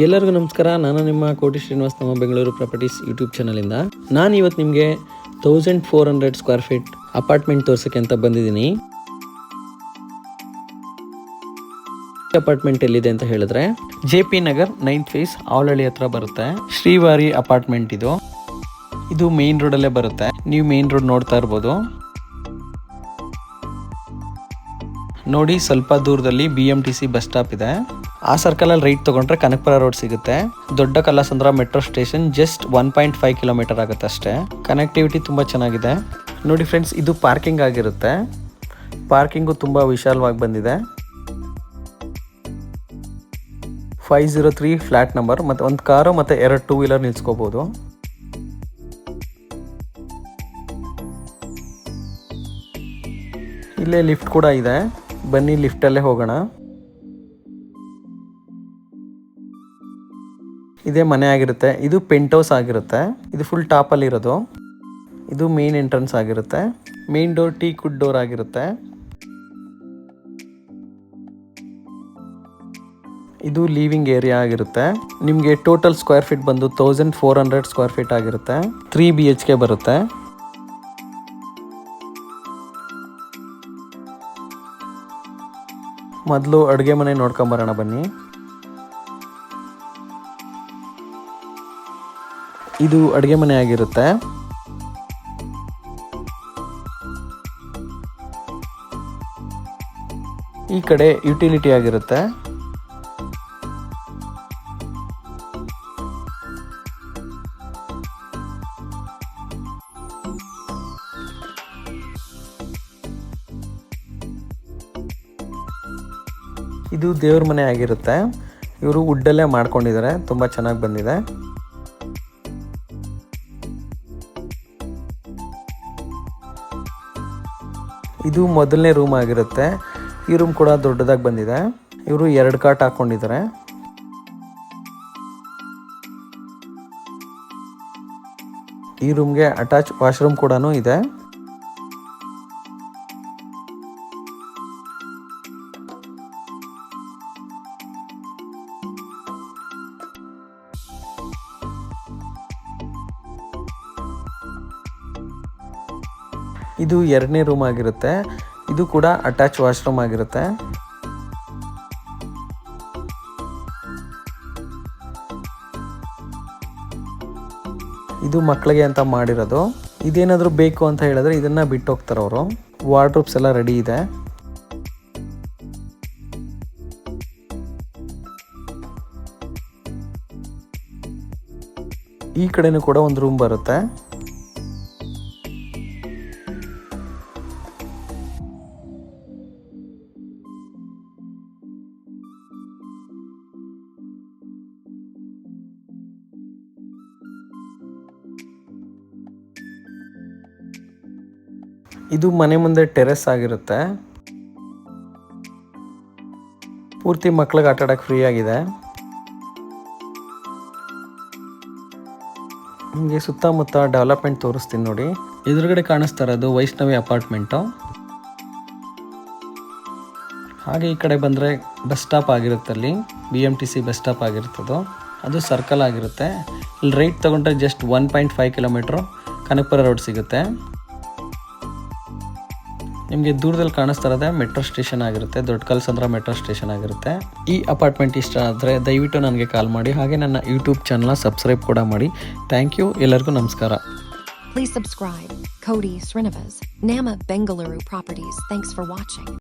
ಎಲ್ಲರಿಗೂ ನಮಸ್ಕಾರ. ನಾನು ನಿಮ್ಮ ಕೋಟಿ ಶ್ರೀನಿವಾಸ್, ನಮ್ಮ ಬೆಂಗಳೂರು ಪ್ರಾಪರ್ಟೀಸ್ ಯೂಟ್ಯೂಬ್ ಚಾನಲಿಂದ. ನಾನು ಇವತ್ತು ನಿಮಗೆ 1400 ಸ್ಕ್ವೇರ್ ಫೀಟ್ ಅಪಾರ್ಟ್ಮೆಂಟ್ ತೋರ್ಸೋಕ್ಕೆ ಅಂತ ಬಂದಿದ್ದೀನಿ. ಅಪಾರ್ಟ್ಮೆಂಟ್ ಎಲ್ಲಿದೆ ಅಂತ ಹೇಳಿದ್ರೆ JP ನಗರ್ 9th ಫೇಸ್ ಆವಳಹಳ್ಳಿ ಹತ್ರ ಬರುತ್ತೆ. ಶ್ರೀವಾರಿ ಅಪಾರ್ಟ್ಮೆಂಟ್ ಇದು ಮೇನ್ ರೋಡಲ್ಲೇ ಬರುತ್ತೆ. ನೀವು ಮೇನ್ ರೋಡ್ ನೋಡ್ತಾ ಇರ್ಬೋದು ನೋಡಿ. ಸ್ವಲ್ಪ ದೂರದಲ್ಲಿ BMTC ಬಸ್ ಸ್ಟಾಪ್ ಇದೆ. ಆ ಸರ್ಕಲಲ್ಲಿ ರೈಟ್ ತಗೊಂಡ್ರೆ ಕನಕಪುರ ರೋಡ್ ಸಿಗುತ್ತೆ. ದೊಡ್ಡ Kallasandra metro station just 1.5 kilometre ಆಗುತ್ತೆ ಅಷ್ಟೇ. ಕನೆಕ್ಟಿವಿಟಿ ತುಂಬ ಚೆನ್ನಾಗಿದೆ ನೋಡಿ ಫ್ರೆಂಡ್ಸ್. ಇದು ಪಾರ್ಕಿಂಗ್ ಆಗಿರುತ್ತೆ. ಪಾರ್ಕಿಂಗು ತುಂಬ ವಿಶಾಲವಾಗಿ ಬಂದಿದೆ. 503 ಫ್ಲಾಟ್ ನಂಬರ್, ಮತ್ತು ಒಂದು ಕಾರು ಮತ್ತು 2 ಟೂ ವೀಲರ್ ನಿಲ್ಸ್ಕೋಬೋದು. ಇಲ್ಲೇ ಲಿಫ್ಟ್ ಕೂಡ ಇದೆ, ಬನ್ನಿ ಲಿಫ್ಟಲ್ಲೇ ಹೋಗೋಣ. ಇದೇ ಮನೆ ಆಗಿರುತ್ತೆ. ಇದು ಪೆಂಟ್ ಹೌಸ್ ಆಗಿರುತ್ತೆ. ಇದು ಫುಲ್ ಟಾಪಲ್ಲಿ ಇರೋದು. ಇದು ಮೇನ್ ಎಂಟ್ರೆನ್ಸ್ ಆಗಿರುತ್ತೆ. ಮೇನ್ ಡೋರ್ ಟೀಕ್ವುಡ್ ಡೋರ್ ಆಗಿರುತ್ತೆ. ಇದು ಲಿವಿಂಗ್ ಏರಿಯಾ ಆಗಿರುತ್ತೆ. ನಿಮಗೆ ಟೋಟಲ್ ಸ್ಕ್ವೇರ್ ಫೀಟ್ ಬಂದು 1400 ಸ್ಕ್ವೇರ್ ಫೀಟ್ ಆಗಿರುತ್ತೆ. 3 BHK ಬರುತ್ತೆ. ಮೊದಲು ಅಡುಗೆ ಮನೆ ನೋಡ್ಕೊಂಬರೋಣ ಬನ್ನಿ. ಇದು ಅಡುಗೆ ಮನೆ ಆಗಿರುತ್ತೆ. ಈ ಕಡೆ ಯುಟಿಲಿಟಿ ಆಗಿರುತ್ತೆ. ಇದು ದೇವ್ರ ಮನೆ ಆಗಿರುತ್ತೆ. ಇವರು ವುಡ್ಡಲ್ಲೇ ಮಾಡ್ಕೊಂಡಿದ್ದಾರೆ, ತುಂಬ ಚೆನ್ನಾಗಿ ಬಂದಿದೆ. ಇದು ಮೊದಲನೇ ರೂಮ್ ಆಗಿರುತ್ತೆ. ಈ ರೂಮ್ ಕೂಡ ದೊಡ್ಡದಾಗಿ ಬಂದಿದೆ. ಇವರು 2 ಕಾಟ್ ಹಾಕೊಂಡಿದ್ದಾರೆ. ಈ ರೂಮ್ಗೆ ಅಟ್ಯಾಚ್ ವಾಶ್ರೂಮ್ ಕೂಡ ಇದೆ. ಇದು 2ನೇ ರೂಮ್ ಆಗಿರುತ್ತೆ. ಇದು ಕೂಡ ಅಟ್ಯಾಚ್ ವಾಶ್ರೂಮ್ ಆಗಿರುತ್ತೆ. ಇದು ಮಕ್ಕಳಿಗೆ ಅಂತ ಮಾಡಿರೋದು. ಇದೇನಾದರೂ ಬೇಕು ಅಂತ ಹೇಳಿದ್ರೆ ಇದನ್ನ ಬಿಟ್ಟು ಹೋಗ್ತಾರೆ ಅವರು. ವಾರ್ಡ್ರೋಬ್ಸ್ ಎಲ್ಲ ರೆಡಿ ಇದೆ. ಈ ಕಡೆನೂ ಕೂಡ ಒಂದು ರೂಮ್ ಬರುತ್ತೆ. ಇದು ಮನೆ ಮುಂದೆ ಟೆರೆಸ್ ಆಗಿರುತ್ತೆ. ಪೂರ್ತಿ ಮಕ್ಳಿಗೆ ಆಟ ಆಡಕ್ಕೆ ಫ್ರೀ ಆಗಿದೆ. ನಿಮಗೆ ಸುತ್ತಮುತ್ತ ಡೆವಲಪ್ಮೆಂಟ್ ತೋರಿಸ್ತೀನಿ ನೋಡಿ. ಎದುರುಗಡೆ ಕಾಣಿಸ್ತಾ ಇರೋದು ವೈಷ್ಣವಿ ಅಪಾರ್ಟ್ಮೆಂಟು. ಹಾಗೆ ಈ ಕಡೆ ಬಂದರೆ ಬಸ್ ಸ್ಟಾಪ್ ಆಗಿರುತ್ತೆ. ಅಲ್ಲಿ BMTC ಬಸ್ ಸ್ಟಾಪ್ ಆಗಿರ್ತದೋ, ಅದು ಸರ್ಕಲ್ ಆಗಿರುತ್ತೆ. ಇಲ್ಲಿ ರೈಟ್ ತೊಗೊಂಡ್ರೆ ಜಸ್ಟ್ 1.5 ಕಿಲೋಮೀಟ್ರು ಕನಕಪುರ ರೋಡ್ ಸಿಗುತ್ತೆ. ನಿಮಗೆ ದೂರದಲ್ಲಿ ಕಾಣಿಸ್ತಾ ಇರೋದೇ ಮೆಟ್ರೋ ಸ್ಟೇಷನ್ ಆಗಿರುತ್ತೆ. ದೊಡ್ಡ ಕಲ್ಲಸಂದ್ರ ಮೆಟ್ರೋ ಸ್ಟೇಷನ್ ಆಗಿರುತ್ತೆ. ಈ ಅಪಾರ್ಟ್ಮೆಂಟ್ ಇಷ್ಟ ಆದರೆ ದಯವಿಟ್ಟು ನನಗೆ ಕಾಲ್ ಮಾಡಿ. ಹಾಗೆ ನನ್ನ ಯೂಟ್ಯೂಬ್ ಚಾನಲ್ನ ಸಬ್ಸ್ಕ್ರೈಬ್ ಕೂಡ ಮಾಡಿ. Thank you. ಎಲ್ಲರಿಗೂ ನಮಸ್ಕಾರ. Please subscribe. Koti Srinivas, Nama Bengaluru Properties. Thanks for watching.